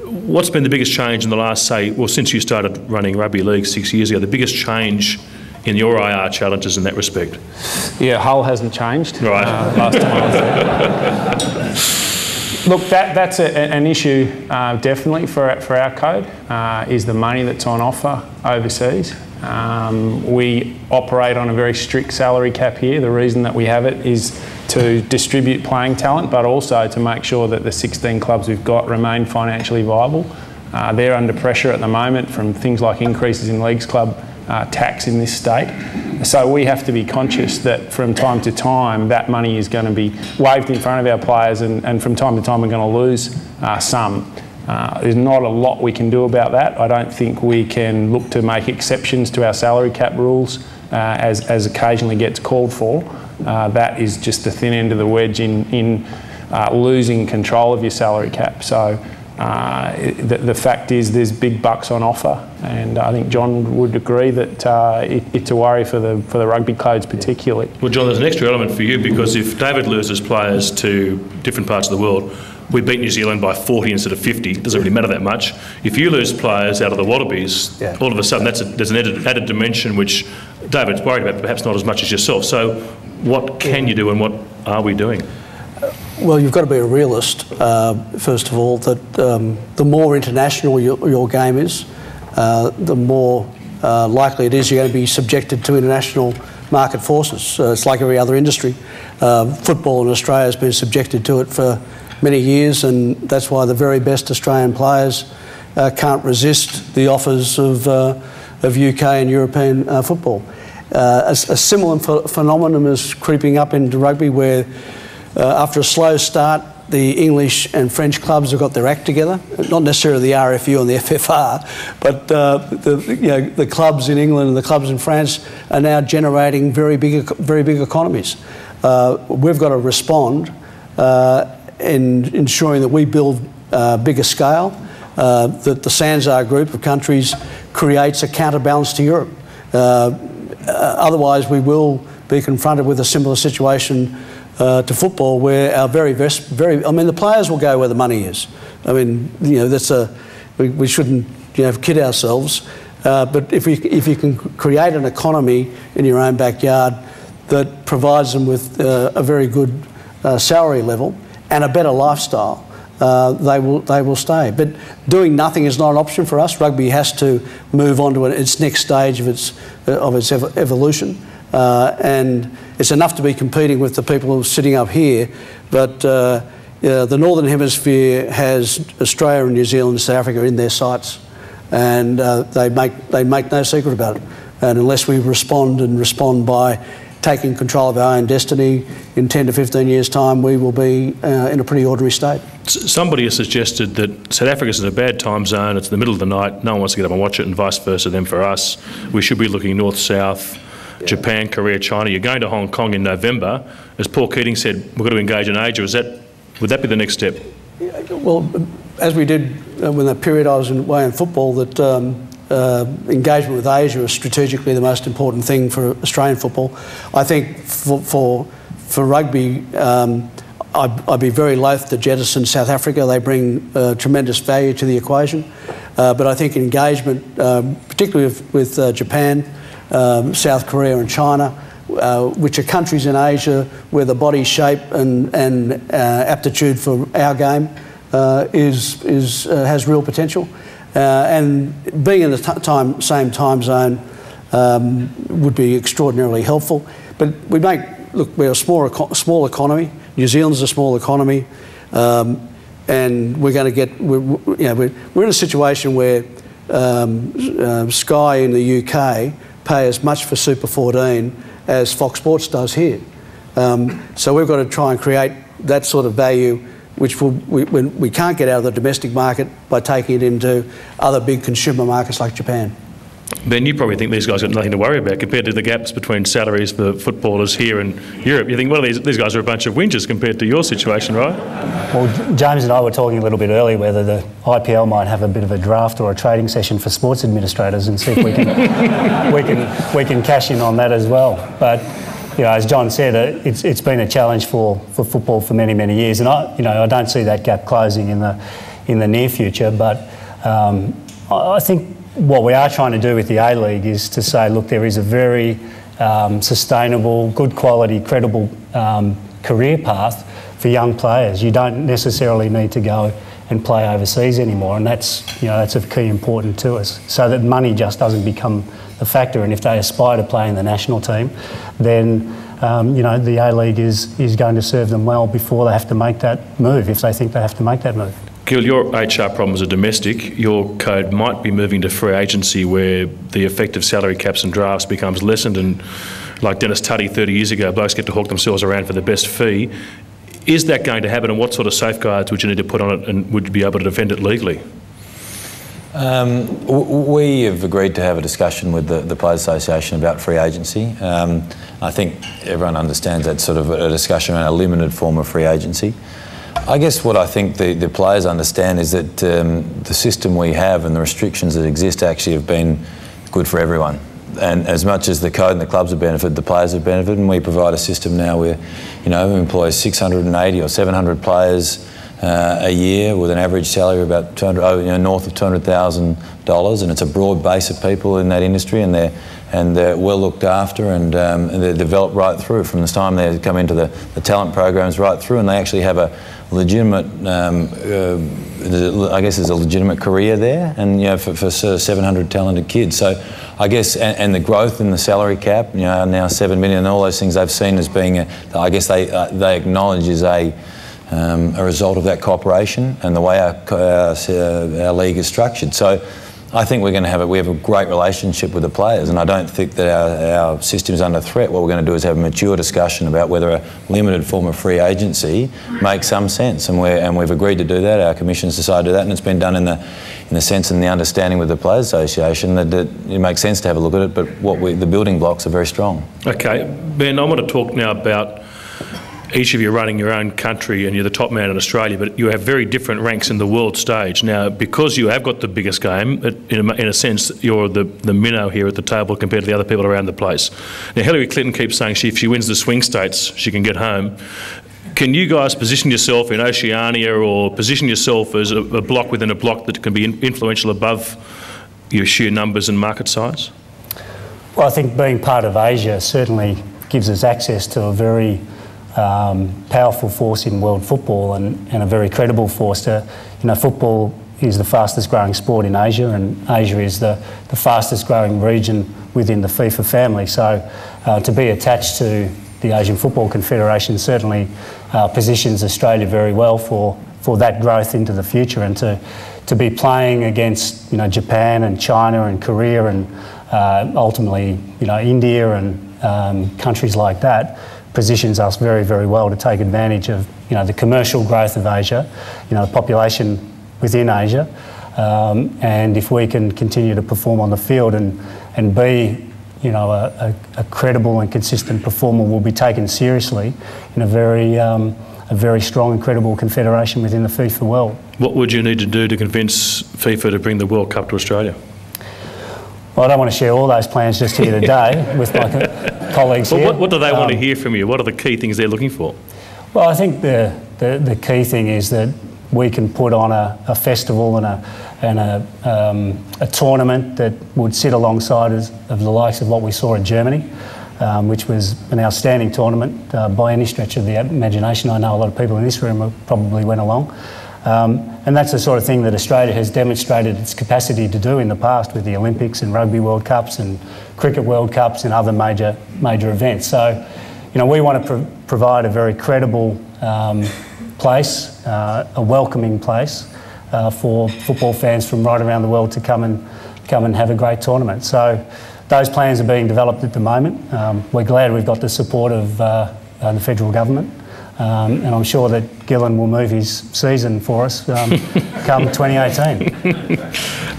what's been the biggest change in the last, say, well, since you started running rugby league 6 years ago, the biggest change in your IR challenges in that respect? Yeah, Hull hasn't changed. Right. Last time I was there. Look, that's an issue definitely for our code, is the money that's on offer overseas. We operate on a very strict salary cap here. The reason that we have it is to distribute playing talent, but also to make sure that the 16 clubs we've got remain financially viable. They're under pressure at the moment from things like increases in leagues club tax in this state. So we have to be conscious that from time to time that money is going to be waved in front of our players, and from time to time we're going to lose some. There's not a lot we can do about that. I don't think we can look to make exceptions to our salary cap rules as occasionally gets called for. That is just the thin end of the wedge in losing control of your salary cap. So the fact is there's big bucks on offer, and I think John would agree that it's a worry for the rugby codes particularly. Well, John, there's an extra element for you, because if David loses players to different parts of the world, we beat New Zealand by 40 instead of 50. It doesn't really matter that much. If you lose players out of the Wallabies, all of a sudden there's an added dimension which David's worried about, perhaps not as much as yourself. So what can you do, and what are we doing? Well, you've got to be a realist, first of all, that the more international your game is, the more likely it is you're going to be subjected to international market forces. It's like every other industry. Football in Australia has been subjected to it for many years, and that's why the very best Australian players can't resist the offers of UK and European football. A similar phenomenon is creeping up into rugby, where after a slow start, the English and French clubs have got their act together. Not necessarily the RFU and the FFR, but the clubs in England and the clubs in France are now generating very big economies. We've got to respond in ensuring that we build bigger scale, that the SANZAR group of countries creates a counterbalance to Europe. Otherwise, we will be confronted with a similar situation to football, where our the players will go where the money is. I mean, we shouldn't kid ourselves. But if you can create an economy in your own backyard that provides them with a very good salary level and a better lifestyle, they will stay. But doing nothing is not an option for us. Rugby has to move on to its next stage of its evolution, and it's enough to be competing with the people who are sitting up here, but the Northern Hemisphere has Australia and New Zealand and South Africa in their sights, and they make no secret about it. And unless we respond by taking control of our own destiny, in 10 to 15 years' time, we will be in a pretty ordinary state. Somebody has suggested that South Africa's in a bad time zone, it's in the middle of the night, no one wants to get up and watch it, and vice versa then for us. We should be looking north-south, Japan, Korea, China. You're going to Hong Kong in November. As Paul Keating said, we've got to engage in Asia. Would that be the next step? Well, as we did when that period I was away in football, that engagement with Asia is strategically the most important thing for Australian football. I think for rugby, I'd be very loath to jettison South Africa. They bring tremendous value to the equation. But I think engagement, particularly with Japan, South Korea and China, which are countries in Asia where the body shape and aptitude for our game has real potential. And being in the same time zone would be extraordinarily helpful. But we're a small economy. New Zealand's a small economy, and we're going to get. We're in a situation where Sky in the UK pay as much for Super 14 as Foxsports does here. So we've got to try and create that sort of value, which we can't get out of the domestic market by taking it into other big consumer markets like Japan. Ben, you probably think these guys got nothing to worry about compared to the gaps between salaries for footballers here and Europe. You think, well, these guys are a bunch of whingers compared to your situation, right? Well, James and I were talking a little bit earlier whether the IPL might have a bit of a draft or a trading session for sports administrators and see if we can we can cash in on that as well. But as John said, it's been a challenge for football for many years, and I don't see that gap closing in in the near future. But I think what we are trying to do with the A-League is to say, look, there is a very sustainable, good quality, credible career path for young players. You don't necessarily need to go and play overseas anymore, and that's a key important to us, so that money just doesn't become the factor. And if they aspire to play in the national team, then the A-League is going to serve them well before they have to make that move, if they think they have to make that move. Gil, your HR problems are domestic. Your code might be moving to free agency, where the effect of salary caps and drafts becomes lessened, and like Dennis Tuddy 30 years ago, blokes get to hawk themselves around for the best fee. Is that going to happen, and what sort of safeguards would you need to put on it, and would you be able to defend it legally? We have agreed to have a discussion with the Players Association about free agency. I think everyone understands that sort of a discussion around a limited form of free agency. I guess what I think the players understand is that the system we have and the restrictions that exist actually have been good for everyone. And as much as the code and the clubs have benefited, the players have benefited, and we provide a system now where, we employ 680 or 700 players a year with an average salary of about north of $200,000, and it's a broad base of people in that industry, and they're well looked after, and they're developed right through from the time they come into the talent programs right through, and they actually have a legitimate, I guess there's a legitimate career there, and for sort of 700 talented kids. So I guess, and the growth in the salary cap, now $7 million, and all those things they've seen as being, I guess they acknowledge is a result of that cooperation and the way our league is structured. So I think we have a great relationship with the players, and I don't think that our system is under threat. What we're going to do is have a mature discussion about whether a limited form of free agency makes some sense, and we've agreed to do that. Our commission's decided to do that, and it's been done in the sense and the understanding with the Players Association that it makes sense to have a look at it, but the building blocks are very strong. Okay, Ben, I want to talk now about each of you running your own country, and you're the top man in Australia, but you have very different ranks in the world stage. Now, because you have got the biggest game, in a sense, you're the minnow here at the table compared to the other people around the place. Now, Hillary Clinton keeps saying if she wins the swing states, she can get home. Can you guys position yourself in Oceania, or position yourself as a block within a block that can be influential above your sheer numbers and market size? Well, I think being part of Asia certainly gives us access to a very powerful force in world football, and a very credible force. Football is the fastest growing sport in Asia, and Asia is the fastest growing region within the FIFA family. So to be attached to the Asian Football Confederation certainly positions Australia very well for that growth into the future, and to be playing against Japan and China and Korea and ultimately India and countries like that positions us very, very well to take advantage of the commercial growth of Asia, the population within Asia, and if we can continue to perform on the field and be a credible and consistent performer, will be taken seriously in a very strong and credible confederation within the FIFA world. What would you need to do to convince FIFA to bring the World Cup to Australia? Well, I don't want to share all those plans just here today with my colleagues here. What do they want to hear from you? What are the key things they're looking for? Well, I think the key thing is that we can put on a festival and a tournament that would sit alongside of the likes of what we saw in Germany, which was an outstanding tournament by any stretch of the imagination. I know a lot of people in this room probably went along. And that's the sort of thing that Australia has demonstrated its capacity to do in the past with the Olympics and Rugby World Cups and Cricket World Cups and other major events. So, we want to provide a very credible place, a welcoming place for football fans from right around the world to come and have a great tournament. So those plans are being developed at the moment. We're glad we've got the support of the federal government. And I'm sure that Gillen will move his season for us come 2018.